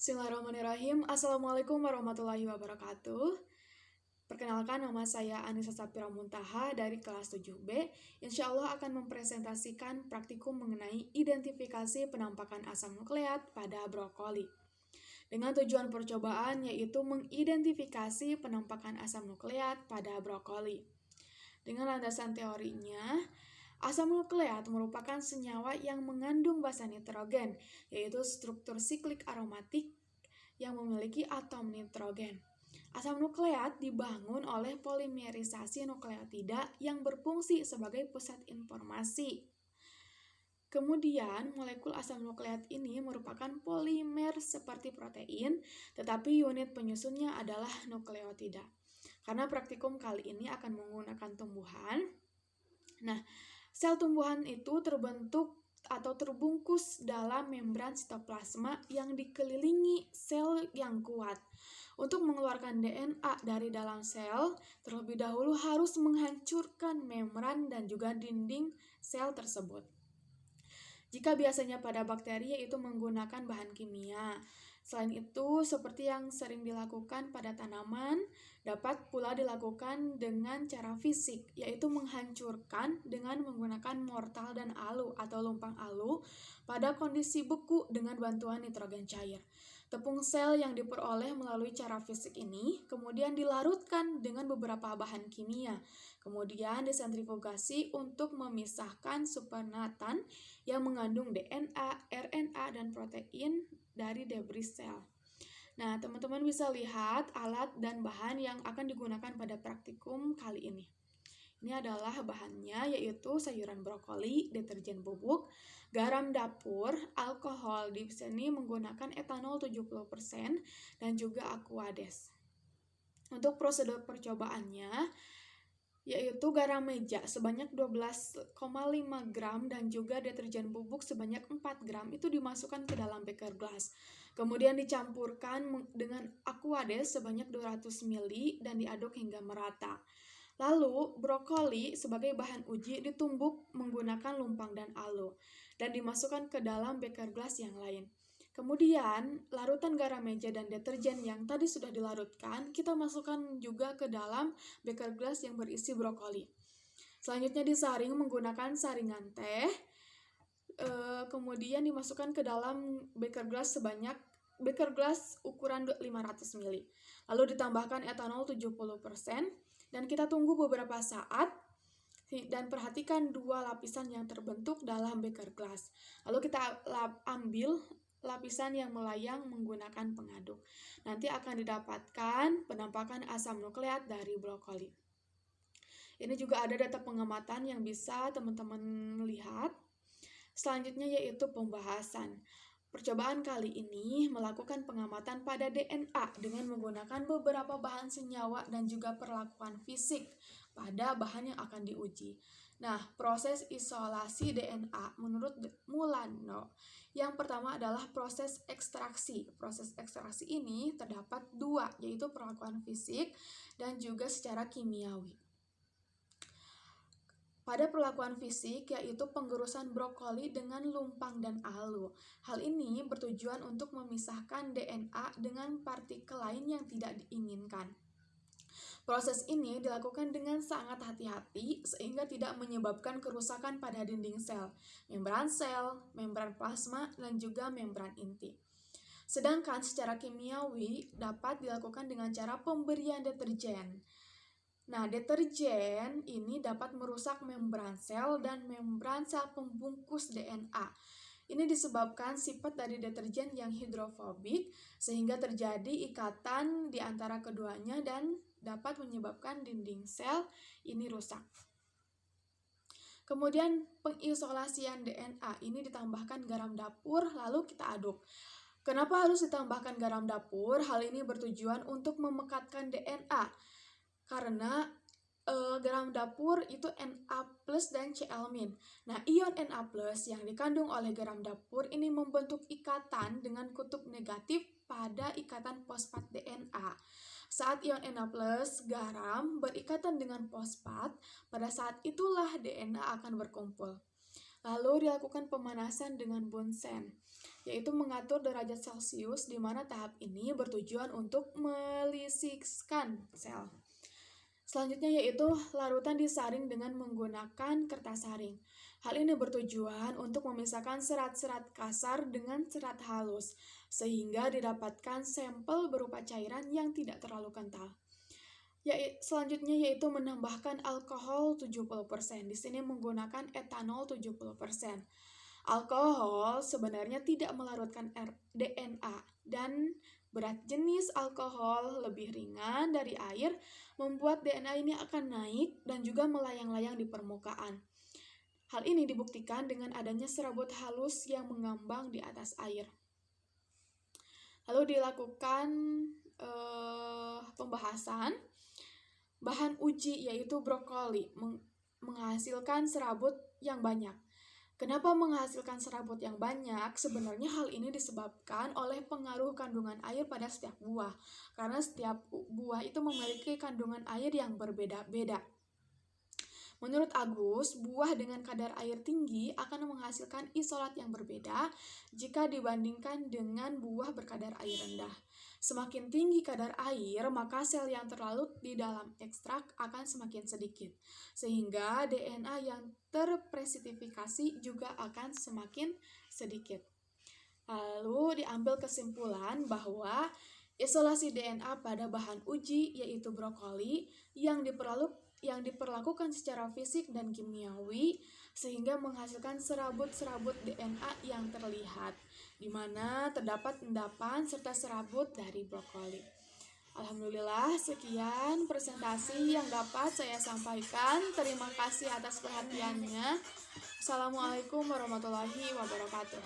Bismillahirrahmanirrahim. Assalamualaikum warahmatullahi wabarakatuh. Perkenalkan, nama saya Anissa Safira Muntaha dari kelas 7B. Insya Allah akan mempresentasikan praktikum mengenai identifikasi penampakan asam nukleat pada brokoli. Dengan tujuan percobaan yaitu mengidentifikasi penampakan asam nukleat pada brokoli. Dengan landasan teorinya, asam nukleat merupakan senyawa yang mengandung basa nitrogen, yaitu struktur siklik aromatik yang memiliki atom nitrogen. Asam nukleat dibangun oleh polimerisasi nukleotida yang berfungsi sebagai pusat informasi. Kemudian, molekul asam nukleat ini merupakan polimer seperti protein, tetapi unit penyusunnya adalah nukleotida. Karena praktikum kali ini akan menggunakan tumbuhan. Nah, sel tumbuhan itu terbentuk atau terbungkus dalam membran sitoplasma yang dikelilingi sel yang kuat. Untuk mengeluarkan DNA dari dalam sel, terlebih dahulu harus menghancurkan membran dan juga dinding sel tersebut. Jika biasanya pada bakteri yaitu menggunakan bahan kimia. Selain itu, seperti yang sering dilakukan pada tanaman, dapat pula dilakukan dengan cara fisik, yaitu menghancurkan dengan menggunakan mortal dan alu atau lumpang alu pada kondisi beku dengan bantuan nitrogen cair. Tepung sel yang diperoleh melalui cara fisik ini kemudian dilarutkan dengan beberapa bahan kimia, kemudian disentrifugasi untuk memisahkan supernatan yang mengandung DNA, RNA, dan protein dari debris sel. Nah, teman-teman bisa lihat alat dan bahan yang akan digunakan pada praktikum kali ini. Ini adalah bahannya, yaitu sayuran brokoli, deterjen bubuk, garam dapur, alkohol, di sini menggunakan etanol 70%, dan juga aquades. Untuk prosedur percobaannya, yaitu garam meja sebanyak 12,5 gram dan juga deterjen bubuk sebanyak 4 gram itu dimasukkan ke dalam beker gelas. Kemudian dicampurkan dengan aquades sebanyak 200 ml dan diaduk hingga merata. Lalu, brokoli sebagai bahan uji ditumbuk menggunakan lumpang dan alu dan dimasukkan ke dalam beker gelas yang lain. Kemudian, larutan garam meja dan deterjen yang tadi sudah dilarutkan, kita masukkan juga ke dalam beker gelas yang berisi brokoli. Selanjutnya disaring menggunakan saringan teh, kemudian dimasukkan ke dalam beker gelas ukuran 500 ml. Lalu ditambahkan etanol 70%, dan kita tunggu beberapa saat dan perhatikan dua lapisan yang terbentuk dalam beker gelas. Lalu kita ambil lapisan yang melayang menggunakan pengaduk. Nanti akan didapatkan penampakan asam nukleat dari brokoli. Ini juga ada data pengamatan yang bisa teman-teman lihat. Selanjutnya yaitu pembahasan. Percobaan kali ini melakukan pengamatan pada DNA dengan menggunakan beberapa bahan senyawa dan juga perlakuan fisik pada bahan yang akan diuji. Nah, proses isolasi DNA menurut Mulano, yang pertama adalah proses ekstraksi. Proses ekstraksi ini terdapat dua, yaitu perlakuan fisik dan juga secara kimiawi. Pada perlakuan fisik, yaitu penggerusan brokoli dengan lumpang dan alu. Hal ini bertujuan untuk memisahkan DNA dengan partikel lain yang tidak diinginkan. Proses ini dilakukan dengan sangat hati-hati sehingga tidak menyebabkan kerusakan pada dinding sel, membran plasma, dan juga membran inti. Sedangkan secara kimiawi dapat dilakukan dengan cara pemberian deterjen. Nah, deterjen ini dapat merusak membran sel dan membran sel pembungkus DNA. Ini disebabkan sifat dari deterjen yang hidrofobik, sehingga terjadi ikatan di antara keduanya dan dapat menyebabkan dinding sel ini rusak. Kemudian pengisolasian DNA ini ditambahkan garam dapur, lalu kita aduk. Kenapa harus ditambahkan garam dapur? Hal ini bertujuan untuk memekatkan DNA. Karena garam dapur itu Na+ dan Cl-. Nah, ion Na+ yang dikandung oleh garam dapur ini membentuk ikatan dengan kutub negatif pada ikatan fosfat DNA. Saat ion Na+ garam berikatan dengan fosfat, pada saat itulah DNA akan berkumpul. Lalu dilakukan pemanasan dengan Bunsen, yaitu mengatur derajat Celcius, di mana tahap ini bertujuan untuk melisikkan sel. Selanjutnya yaitu larutan disaring dengan menggunakan kertas saring. Hal ini bertujuan untuk memisahkan serat-serat kasar dengan serat halus, sehingga didapatkan sampel berupa cairan yang tidak terlalu kental. Selanjutnya yaitu menambahkan alkohol 70%. Di sini menggunakan etanol 70%. Alkohol sebenarnya tidak melarutkan DNA dan berat jenis alkohol lebih ringan dari air membuat DNA ini akan naik dan juga melayang-layang di permukaan. Hal ini dibuktikan dengan adanya serabut halus yang mengambang di atas air. Lalu dilakukan pembahasan bahan uji yaitu brokoli menghasilkan serabut yang banyak. Kenapa menghasilkan serabut yang banyak? Sebenarnya hal ini disebabkan oleh pengaruh kandungan air pada setiap buah. Karena setiap buah itu memiliki kandungan air yang berbeda-beda. Menurut Agus, buah dengan kadar air tinggi akan menghasilkan isolat yang berbeda jika dibandingkan dengan buah berkadar air rendah. Semakin tinggi kadar air, maka sel yang terlarut di dalam ekstrak akan semakin sedikit, sehingga DNA yang terpresitifikasi juga akan semakin sedikit. Lalu diambil kesimpulan bahwa isolasi DNA pada bahan uji yaitu brokoli yang diperlakukan secara fisik dan kimiawi sehingga menghasilkan serabut-serabut DNA yang terlihat, di mana terdapat endapan serta serabut dari brokoli. Alhamdulillah, sekian presentasi yang dapat saya sampaikan. Terima kasih atas perhatiannya. Assalamualaikum warahmatullahi wabarakatuh.